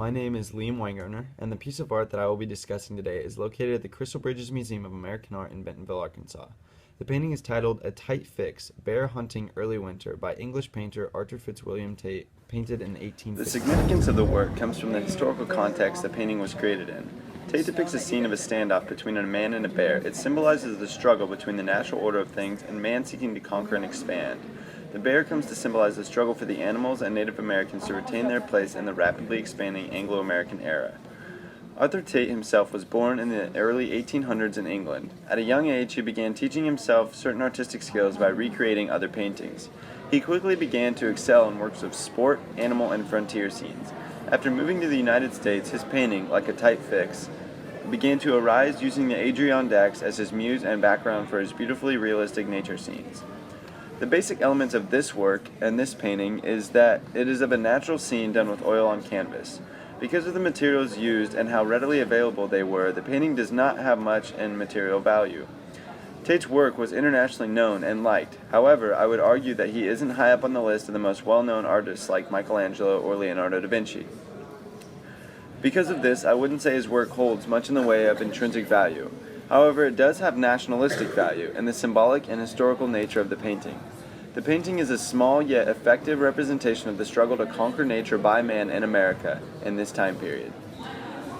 My name is Liam Weingartner, and the piece of art that I will be discussing today is located at the Crystal Bridges Museum of American Art in Bentonville, Arkansas. The painting is titled A Tight Fix, Bear Hunting Early Winter by English painter Arthur Fitzwilliam Tate, painted in 1850. The significance of the work comes from the historical context the painting was created in. Tate depicts a scene of a standoff between a man and a bear. It symbolizes the struggle between the natural order of things and man seeking to conquer and expand. The bear comes to symbolize the struggle for the animals and Native Americans to retain their place in the rapidly expanding Anglo-American era. Arthur Tate himself was born in the early 1800s in England. At a young age, he began teaching himself certain artistic skills by recreating other paintings. He quickly began to excel in works of sport, animal, and frontier scenes. After moving to the United States, his painting, like A Tight Fix, began to arise using the Adirondacks as his muse and background for his beautifully realistic nature scenes. The basic elements of this work and this painting is that it is of a natural scene done with oil on canvas. Because of the materials used and how readily available they were, the painting does not have much in material value. Tate's work was internationally known and liked. However, I would argue that he isn't high up on the list of the most well-known artists like Michelangelo or Leonardo da Vinci. Because of this, I wouldn't say his work holds much in the way of intrinsic value. However, it does have nationalistic value in the symbolic and historical nature of the painting. The painting is a small yet effective representation of the struggle to conquer nature by man in America in this time period.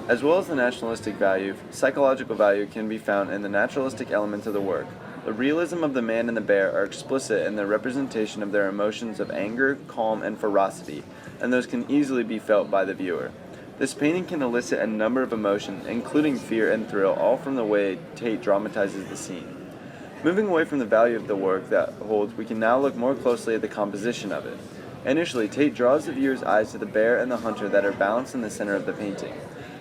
As well as the nationalistic value, psychological value can be found in the naturalistic elements of the work. The realism of the man and the bear are explicit in their representation of their emotions of anger, calm, and ferocity, and those can easily be felt by the viewer. This painting can elicit a number of emotions, including fear and thrill, all from the way Tate dramatizes the scene. Moving away from the value of the work that holds, we can now look more closely at the composition of it. Initially, Tate draws the viewer's eyes to the bear and the hunter that are balanced in the center of the painting.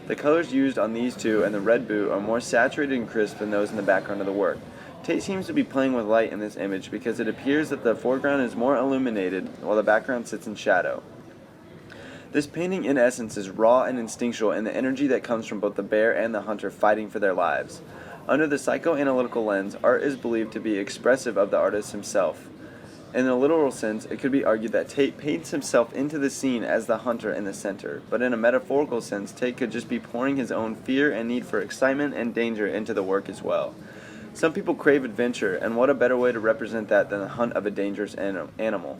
The colors used on these two and the red boot are more saturated and crisp than those in the background of the work. Tate seems to be playing with light in this image because it appears that the foreground is more illuminated while the background sits in shadow. This painting, in essence, is raw and instinctual in the energy that comes from both the bear and the hunter fighting for their lives. Under the psychoanalytical lens, art is believed to be expressive of the artist himself. In a literal sense, it could be argued that Tate paints himself into the scene as the hunter in the center, but in a metaphorical sense, Tate could just be pouring his own fear and need for excitement and danger into the work as well. Some people crave adventure, and what a better way to represent that than the hunt of a dangerous animal.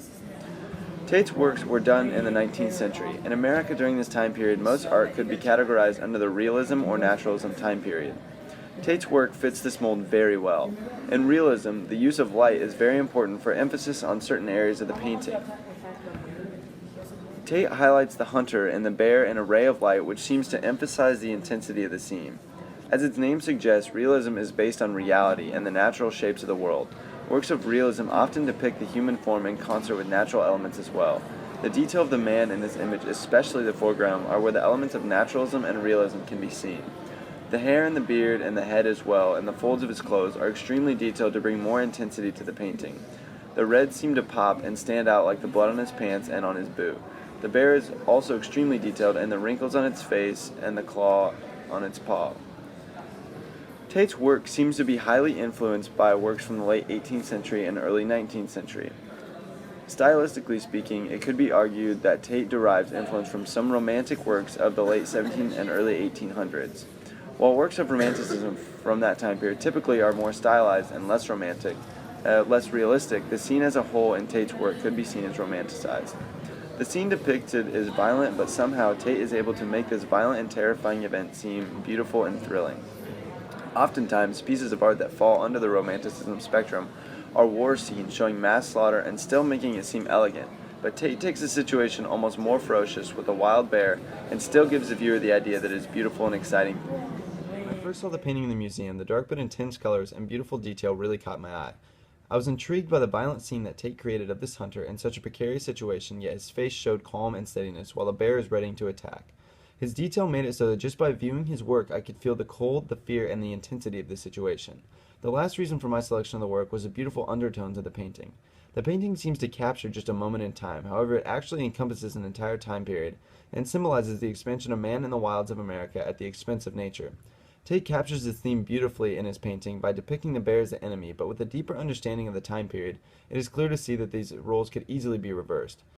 Tate's works were done in the 19th century. In America during this time period, most art could be categorized under the realism or naturalism time period. Tate's work fits this mold very well. In realism, the use of light is very important for emphasis on certain areas of the painting. Tate highlights the hunter and the bear in a ray of light which seems to emphasize the intensity of the scene. As its name suggests, realism is based on reality and the natural shapes of the world. Works of realism often depict the human form in concert with natural elements as well. The detail of the man in this image, especially the foreground, are where the elements of naturalism and realism can be seen. The hair and the beard and the head as well, and the folds of his clothes are extremely detailed to bring more intensity to the painting. The reds seem to pop and stand out like the blood on his pants and on his boot. The bear is also extremely detailed in the wrinkles on its face and the claw on its paw. Tate's work seems to be highly influenced by works from the late 18th century and early 19th century. Stylistically speaking, it could be argued that Tate derives influence from some romantic works of the late 17th and early 1800s. While works of romanticism from that time period typically are more stylized and less realistic, the scene as a whole in Tate's work could be seen as romanticized. The scene depicted is violent, but somehow Tate is able to make this violent and terrifying event seem beautiful and thrilling. Oftentimes, pieces of art that fall under the romanticism spectrum are war scenes showing mass slaughter and still making it seem elegant. But Tate takes the situation almost more ferocious with a wild bear and still gives the viewer the idea that it is beautiful and exciting. When I first saw the painting in the museum, the dark but intense colors and beautiful detail really caught my eye. I was intrigued by the violent scene that Tate created of this hunter in such a precarious situation, yet his face showed calm and steadiness while the bear is ready to attack. His detail made it so that just by viewing his work I could feel the cold, the fear, and the intensity of the situation. The last reason for my selection of the work was the beautiful undertones of the painting. The painting seems to capture just a moment in time, however it actually encompasses an entire time period, and symbolizes the expansion of man in the wilds of America at the expense of nature. Tate captures this theme beautifully in his painting by depicting the bear as the enemy, but with a deeper understanding of the time period, it is clear to see that these roles could easily be reversed.